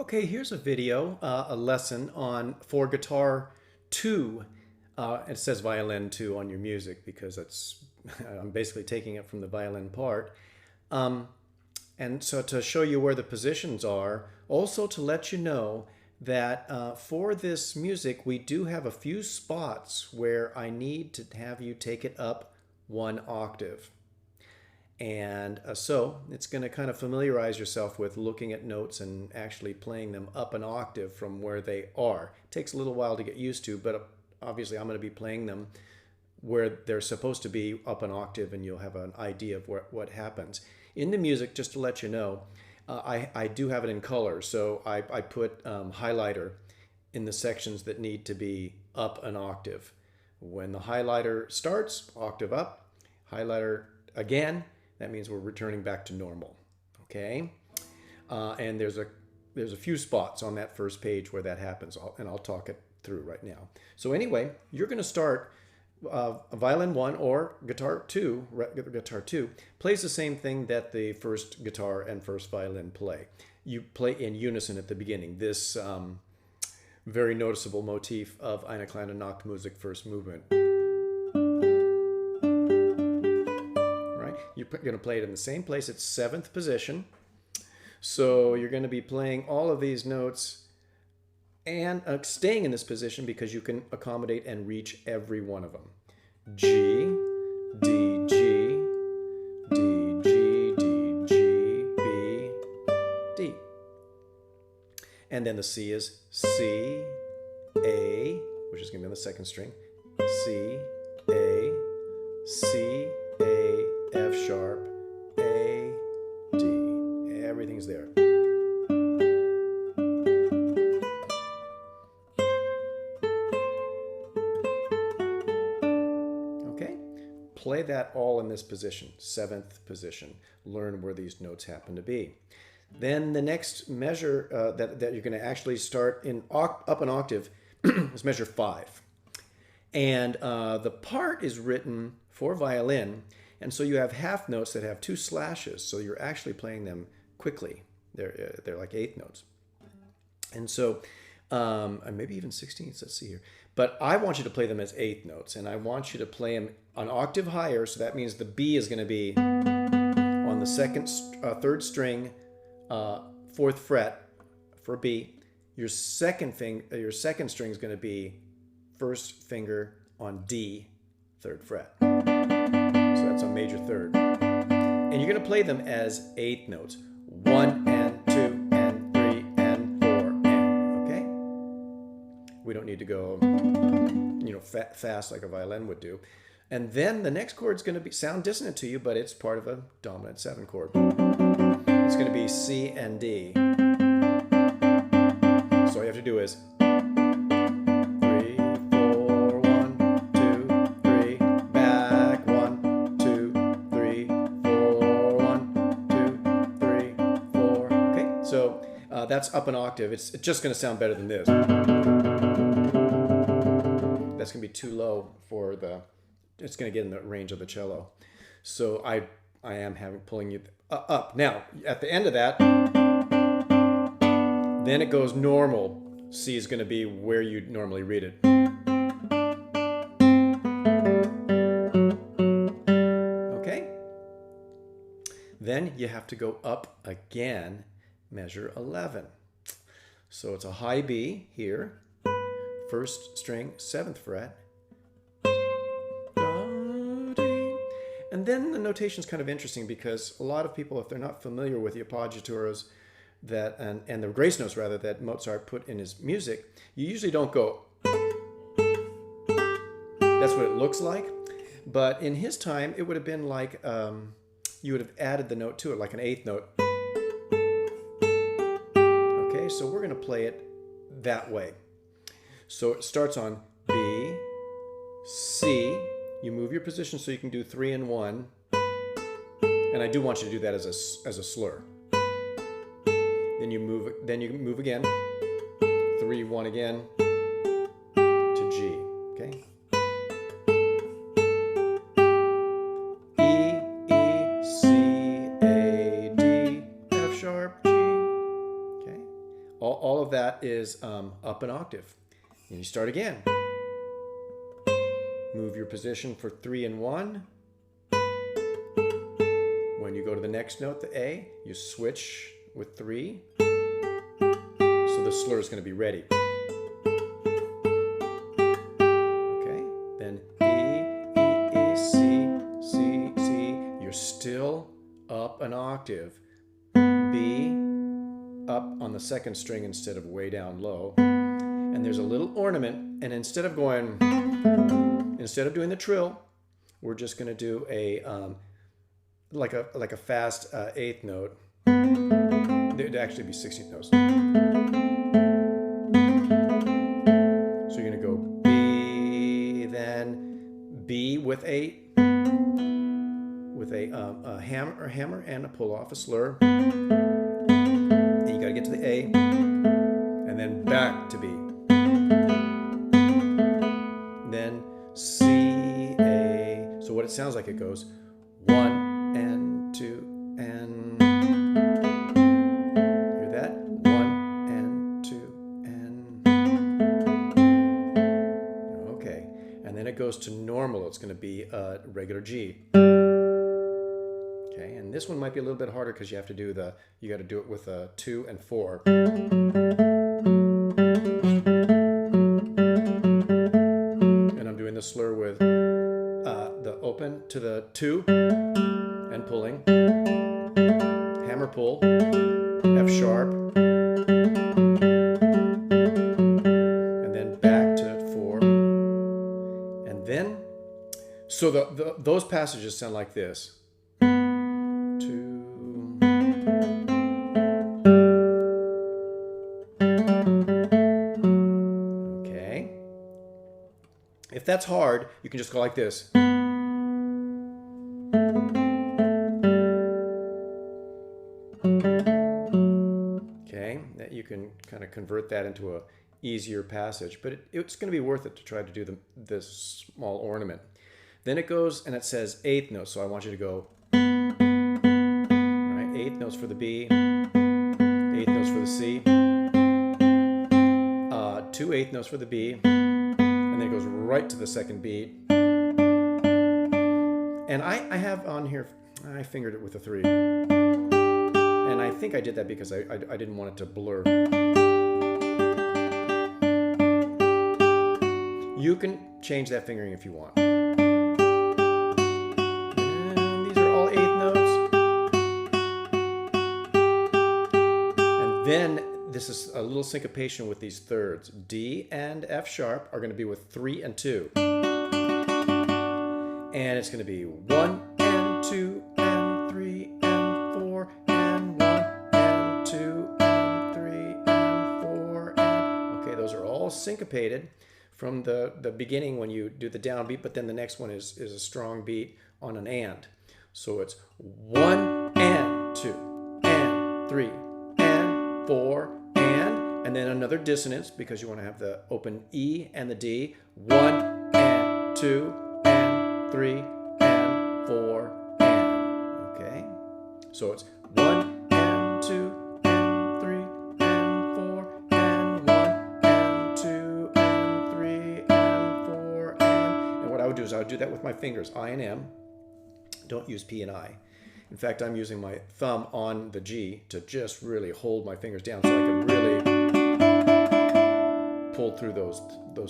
Okay, here's a video, a lesson on for guitar 2. It says violin 2 on your music because it's I'm basically taking it from the violin part. Um, and so to show you where the positions are, also to let you know that for this music we do have a few spots where I need to have you take it up one octave. And so it's going to kind of familiarize yourself with looking at notes and actually playing them up an octave from where they are. It takes a little while to get used to, but obviously I'm going to be playing them where they're supposed to be up an octave, and you'll have an idea of what happens. In the music, just to let you know, I do have it in color, so I put highlighter in the sections that need to be up an octave. When the highlighter starts, octave up, highlighter again, that means we're returning back to normal. Okay, and there's a few spots on that first page where that happens, and I'll talk it through right now. So anyway, you're going to start violin 1 or guitar 2. Guitar 2 plays the same thing that the first guitar and first violin play. You play in unison at the beginning. This very noticeable motif of Eine kleine Nachtmusik first movement. You're going to play it in the same place. It's 7th position. So you're going to be playing all of these notes and staying in this position because you can accommodate and reach every one of them. G, D, G, D, G, D, G, B, D. And then the C is C, A, which is going to be on the 2nd string, C, A, C, A, F sharp, A, D. Everything's there. Okay, play that all in this position, 7th position. Learn where these notes happen to be. Then the next measure that you're going to actually start in up an octave is measure 5. And the part is written for violin. And so you have half notes that have 2 slashes, so you're actually playing them quickly. They're like 8th notes. And so, and maybe even 16ths, let's see here. But I want you to play them as 8th notes, and I want you to play them an octave higher, so that means the B is going to be on the 3rd string, 4th fret for B. Your second string is going to be 1st finger on D, 3rd fret. That's a major 3rd. And you're going to play them as 8th notes. 1 and 2 and 3 and 4 and, okay? We don't need to go, fast like a violin would do. And then the next chord is going to sound dissonant to you, but it's part of a dominant 7 chord. It's going to be C and D. So all you have to do is 3, 4, 1, 2, 3, back 1, 2, 3, 4, 1, 2, 3, 4. Okay, so that's up an octave. It's just going to sound better than this. That's going to be too low for it's going to get in the range of the cello. So I am pulling you up. Now, at the end of that, then it goes normal. C is going to be where you normally read it. Okay? Then you have to go up again, measure 11. So it's a high B here, 1st string, 7th fret. And then the notation is kind of interesting because a lot of people, if they're not familiar with the appoggiaturas and the grace notes rather that Mozart put in his music, you usually don't go. That's what it looks like. But in his time, it would have been like you would have added the note to it, like an 8th note. Okay, so we're going to play it that way. So it starts on B, C. You move your position so you can do 3 and 1. And I do want you to do that as a slur. Then you move again. 3, 1 again to G. Okay? E, E, C, A, D, F sharp, G. Okay? All of that is up an octave. And you start again. Move your position for 3 and 1. When you go to the next note, the A, you switch with 3. So the slur is going to be ready. Okay, then E, E, E, C, C, C. You're still up an octave. B, up on the second string instead of way down low. And there's a little ornament, and instead of doing the trill, we're just going to do a like a fast eighth note. There'd actually be 16th notes. So you're going to go B, then B with a hammer and a pull off, a slur. And you got to get to the A, and then back to B. Then C, A. So what it sounds like, it goes 1 and 2 and. Hear that? 1 and 2 and. Okay. And then it goes to normal. It's going to be a regular G. Okay. And this one might be a little bit harder because you got to do it with a 2 and 4. The slur with the open to the 2 and pulling, hammer pull, F sharp, and then back to 4, and then so those passages sound like this. 2. If that's hard, you can just go like this. Okay, that you can kind of convert that into a easier passage, but it's going to be worth it to try to do this small ornament. Then it goes and it says eighth notes, so I want you to go. All right, eighth notes for the B, eighth notes for the C, 2 eighth notes for the B. And then it goes right to the second beat. And I have on here, I fingered it with a 3. And I think I did that because I didn't want it to blur. You can change that fingering if you want. And these are all eighth notes. And then this is a little syncopation with these thirds. D and F sharp are going to be with 3 and 2. And it's going to be 1 and 2 and 3 and 4 and 1 and 2 and 3 and 4 and. Okay, those are all syncopated from the beginning when you do the downbeat, but then the next one is a strong beat on an and. So it's 1 and 2 and 3 and 4 and then another dissonance because you want to have the open E and the D. 1 and 2 and 3 and 4 and. Okay? So it's 1 and 2 and 3 and 4 and 1 and 2 and 3 and 4 and. And what I would do is I would do that with my fingers, I and M. Don't use P and I. In fact, I'm using my thumb on the G to just really hold my fingers down so I can really pull through those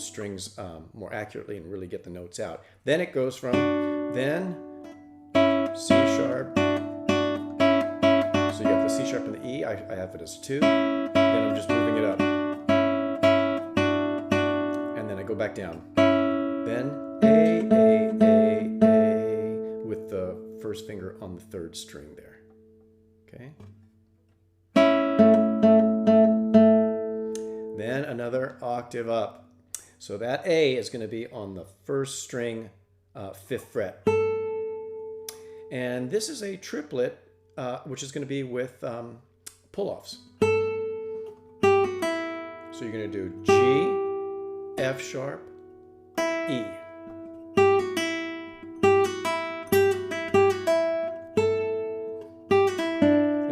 strings more accurately and really get the notes out. Then it goes from then C sharp. So you have the C sharp and the E. I have it as 2. Then I'm just moving it up. And then I go back down. Then A, with the first finger on the 3rd string there. Okay? Then another octave up. So that A is going to be on the 1st string, 5th fret. And this is a triplet, which is going to be with pull-offs. So you're going to do G, F sharp, E.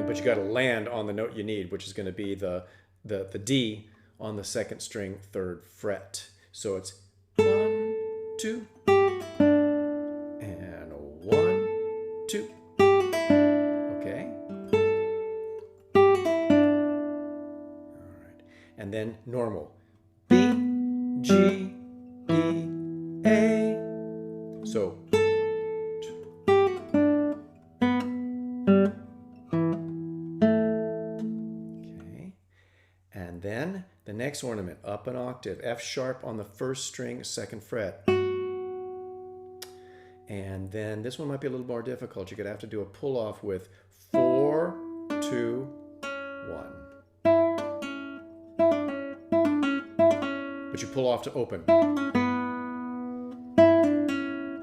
But you got to land on the note you need, which is going to be the the D on the second string, 3rd fret. So it's 1, 2, and 1, 2. Okay. All right. And then normal. B, G, E, A. So and then the next ornament, up an octave, F sharp on the 1st string, 2nd fret. And then this one might be a little more difficult. You're going to have to do a pull off with 4, 2, 1. But you pull off to open.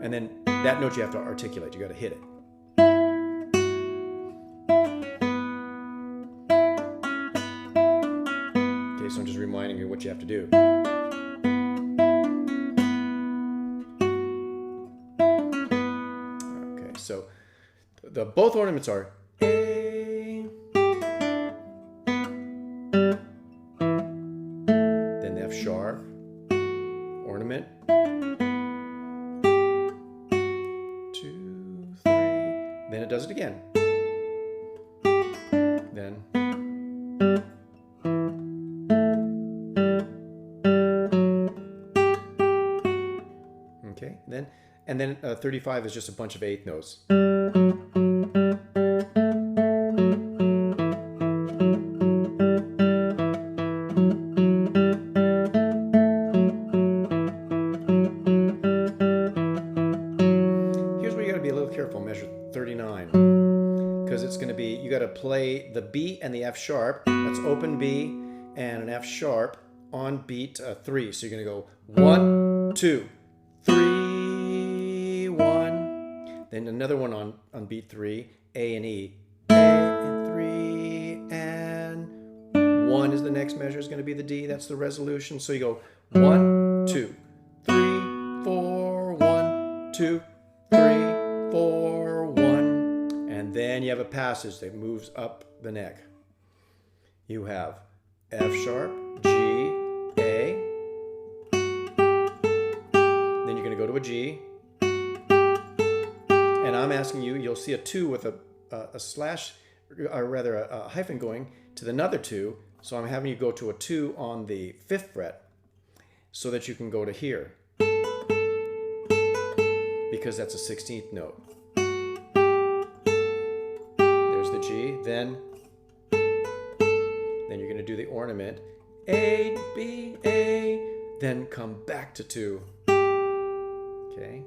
And then that note you have to articulate. You got to hit it. So I'm just reminding you what you have to do. Okay, so the both ornaments are A, then F sharp, ornament, 2, 3, then it does it again. Then and then 35 is just a bunch of 8th notes. Here's where you got to be a little careful. Measure 39, because it's going to be, you got to play the B and the F sharp. That's open B and an F sharp on beat 3. So you're going to go 1, 2, 3. Then another one on beat 3, A and E. A and 3 and 1 is the next measure, is going to be the D. That's the resolution. So you go 1, 2, 3, 4, 1, 2, 3, 4, 1. And then you have a passage that moves up the neck. You have F sharp, G, A. Then you're going to go to a G. And I'm asking you, you'll see a 2 with a slash, or rather a hyphen going to another 2. So I'm having you go to a 2 on the 5th fret so that you can go to here, because that's a 16th note. There's the G. Then you're going to do the ornament. A, B, A. Then come back to 2. Okay?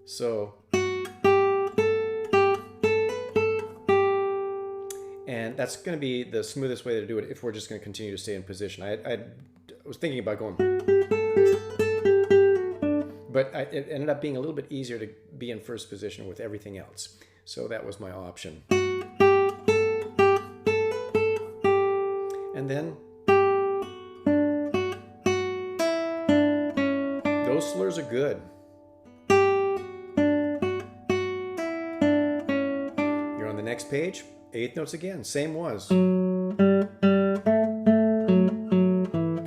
So... and that's going to be the smoothest way to do it if we're just going to continue to stay in position. I was thinking about going, but it ended up being a little bit easier to be in first position with everything else. So that was my option. And then those slurs are good. You're on the next page. 8th notes again, same was. Kind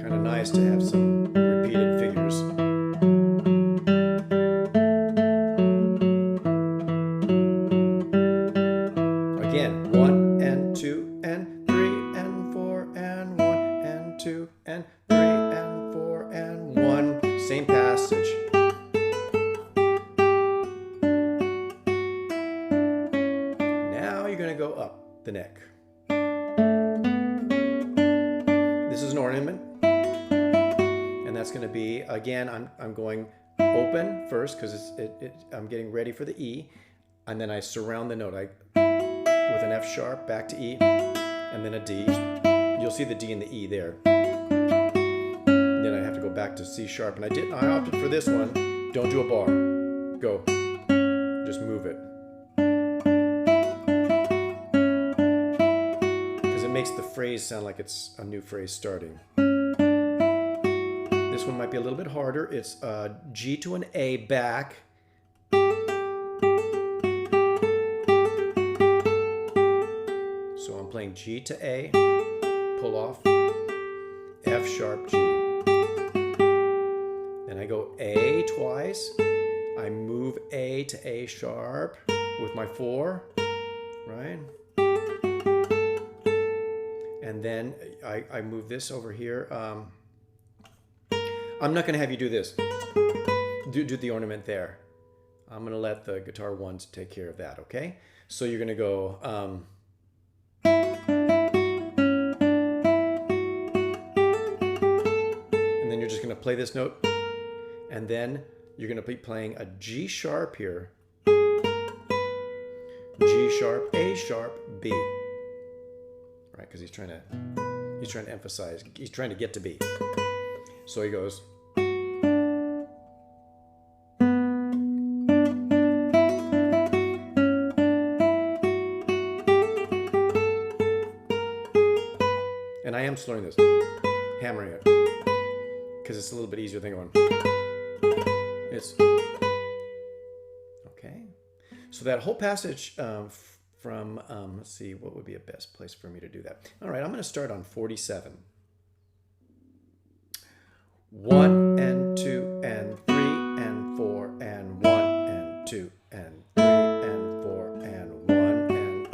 of nice to have some repeated figures. Again, 1 and 2 and 3 and 4 and 1 and 2 and 3 and 4 and 1. Same passage. Now you're going to go up the neck. This is an ornament, and that's going to be, again, I'm going open first because I'm getting ready for the E, and then I surround the note with an F sharp back to E, and then a D. You'll see the D and the E there. And then I have to go back to C sharp, and I opted for this one. Don't do a bar. Go. Just move it. Makes the phrase sound like it's a new phrase starting. This one might be a little bit harder. It's G to an A back. So I'm playing G to A, pull off, F sharp, G. Then I go A twice. I move A to A sharp with my 4, right? And then I move this over here. I'm not going to have you do this. Do the ornament there. I'm going to let the guitar ones take care of that, okay? So you're going to go... and then you're just going to play this note. And then you're going to be playing a G sharp here. G sharp, A sharp, B. Right, because he's trying to emphasize, he's trying to get to B. So he goes. And I am slowing this, hammering it, because it's a little bit easier than going. It's okay. So that whole passage from, let's see, what would be a best place for me to do that? All right, I'm going to start on 47. 1 and 2 and 3 and 4 and 1 and 2 and 3 and 4 and 1 and...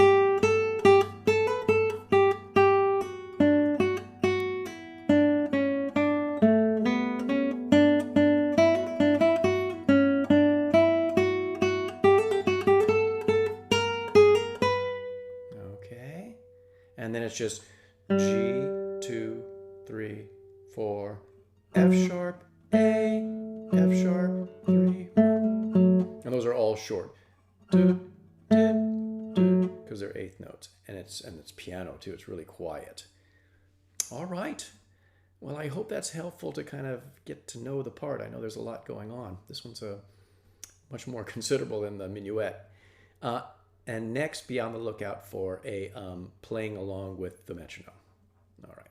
Okay. And then it's just G, 2, 3, 4, F sharp, A, F sharp, 3, 1. And those are all short. Because they're eighth notes. And it's piano too. It's really quiet. All right. Well, I hope that's helpful to kind of get to know the part. I know there's a lot going on. This one's much more considerable than the minuet. And next, be on the lookout for a playing along with the metronome. All right.